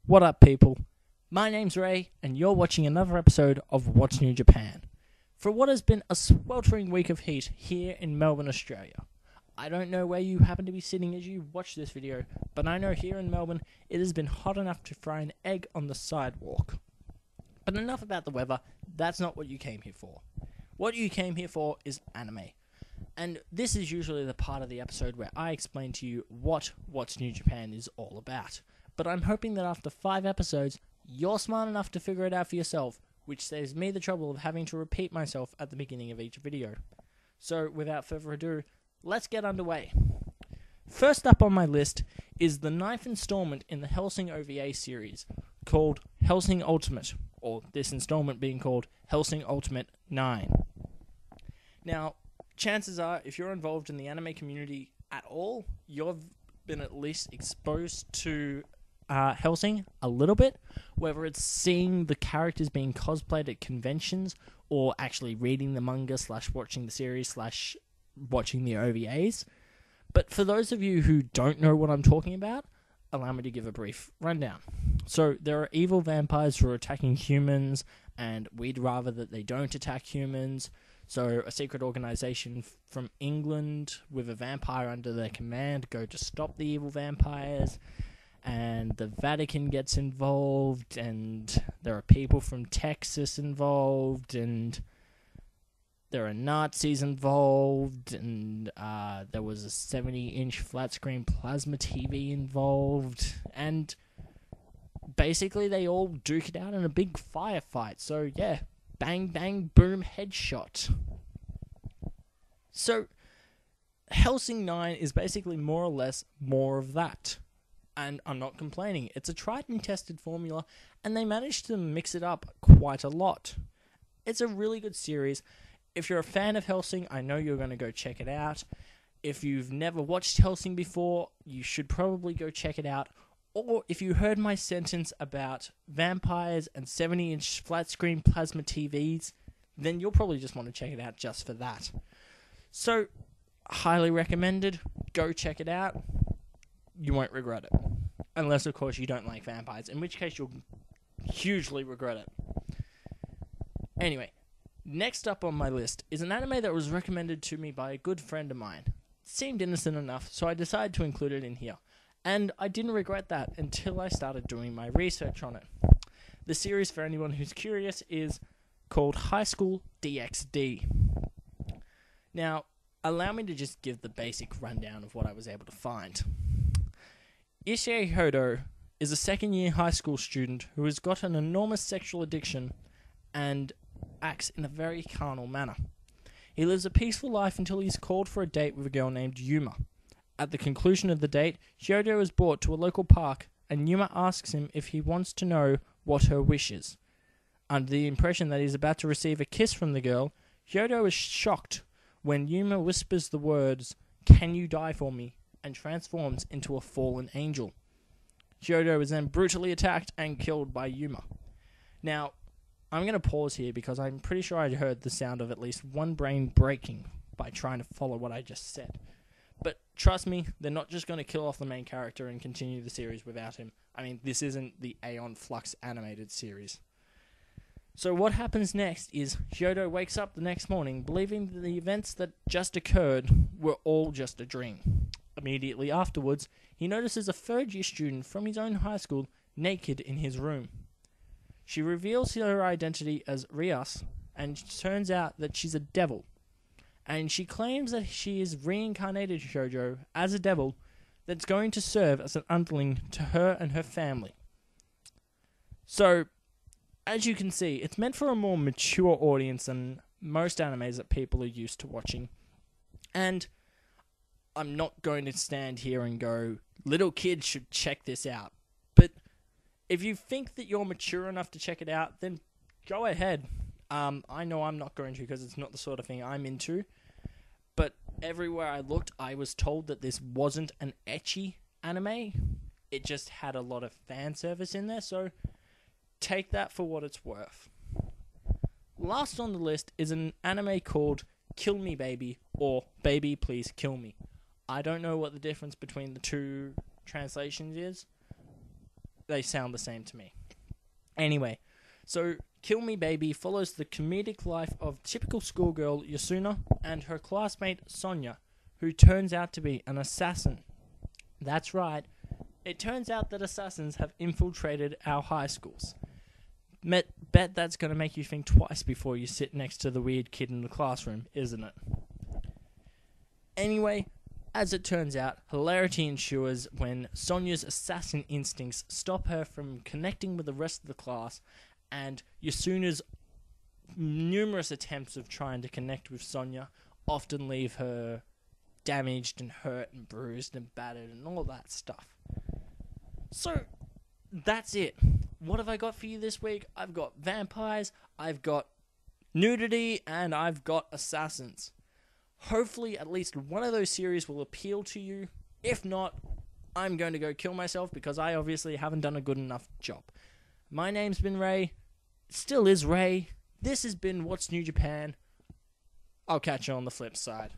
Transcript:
What up, people? My name's Ray, and you're watching another episode of What's New Japan. For what has been a sweltering week of heat here in Melbourne, Australia. I don't know where you happen to be sitting as you watch this video, but I know here in Melbourne it has been hot enough to fry an egg on the sidewalk. But enough about the weather, that's not what you came here for. What you came here for is anime. And this is usually the part of the episode where I explain to you what What's New Japan is all about. But I'm hoping that after 5 episodes, you're smart enough to figure it out for yourself, which saves me the trouble of having to repeat myself at the beginning of each video. So, without further ado, let's get underway. First up on my list is the 9th installment in the Helsing OVA series, called Helsing Ultimate, or this installment being called Helsing Ultimate 9. Now, chances are, if you're involved in the anime community at all, you've been at least exposed to Helsing a little bit, whether it's seeing the characters being cosplayed at conventions or actually reading the manga / watching the series / watching the OVAs. But for those of you who don't know what I'm talking about, allow me to give a brief rundown. So there are evil vampires who are attacking humans, and we'd rather that they don't attack humans. So a secret organization from England with a vampire under their command go to stop the evil vampires, and the Vatican gets involved, and there are people from Texas involved, and there are Nazis involved, and there was a 70-inch flat-screen plasma TV involved, and basically they all duke it out in a big firefight. So yeah, bang, bang, boom, headshot. So, Helsing 9 is basically more or less more of that. And I'm not complaining. It's a tried and tested formula, and they managed to mix it up quite a lot. It's a really good series. If you're a fan of Helsing, I know you're going to go check it out. If you've never watched Helsing before, you should probably go check it out. Or if you heard my sentence about vampires and 70-inch flat-screen plasma TVs, then you'll probably just want to check it out just for that. So, highly recommended. Go check it out. You won't regret it. Unless, of course, you don't like vampires, in which case you'll hugely regret it. Anyway, next up on my list is an anime that was recommended to me by a good friend of mine. It seemed innocent enough, so I decided to include it in here. And I didn't regret that until I started doing my research on it. The series, for anyone who's curious, is called School DXD. Now, allow me to just give the basic rundown of what I was able to find. Issei Hodo is a second-year high school student who has got an enormous sexual addiction and acts in a very carnal manner. He lives a peaceful life until he's called for a date with a girl named Yuma. At the conclusion of the date, Hyodo is brought to a local park, and Yuma asks him if he wants to know what her wish is. Under the impression that he's about to receive a kiss from the girl, Hyodo is shocked when Yuma whispers the words, "Can you die for me?" and transforms into a fallen angel. Hyodo is then brutally attacked and killed by Yuma. Now, I'm going to pause here because I'm pretty sure I heard the sound of at least one brain breaking by trying to follow what I just said. But trust me, they're not just going to kill off the main character and continue the series without him. I mean, this isn't the Aeon Flux animated series. So what happens next is Hyodo wakes up the next morning believing that the events that just occurred were all just a dream. Immediately afterwards, he notices a third-year student from his own high school naked in his room. She reveals her identity as Rias, and it turns out that she's a devil. And she claims that she is reincarnated Hyodo as a devil that's going to serve as an underling to her and her family. So, as you can see, it's meant for a more mature audience than most animes that people are used to watching. And I'm not going to stand here and go, little kids should check this out. But if you think that you're mature enough to check it out, then go ahead. I know I'm not going to because it's not the sort of thing I'm into. But everywhere I looked, I was told that this wasn't an ecchi anime. It just had a lot of fan service in there, so take that for what it's worth. Last on the list is an anime called Kill Me Baby, or Baby Please Kill Me. I don't know what the difference between the two translations is, they sound the same to me. Anyway, so Kill Me Baby follows the comedic life of typical schoolgirl Yasuna and her classmate Sonya, who turns out to be an assassin. That's right, it turns out that assassins have infiltrated our high schools. Bet that's going to make you think twice before you sit next to the weird kid in the classroom, isn't it? Anyway, as it turns out, hilarity ensures when Sonya's assassin instincts stop her from connecting with the rest of the class, and Yasuna's numerous attempts of trying to connect with Sonya often leave her damaged and hurt and bruised and battered and all that stuff. So, that's it. What have I got for you this week? I've got vampires, I've got nudity, and I've got assassins. Hopefully, at least one of those series will appeal to you. If not, I'm going to go kill myself because I obviously haven't done a good enough job. My name's been Ray. Still is Ray. This has been What's New Japan. I'll catch you on the flip side.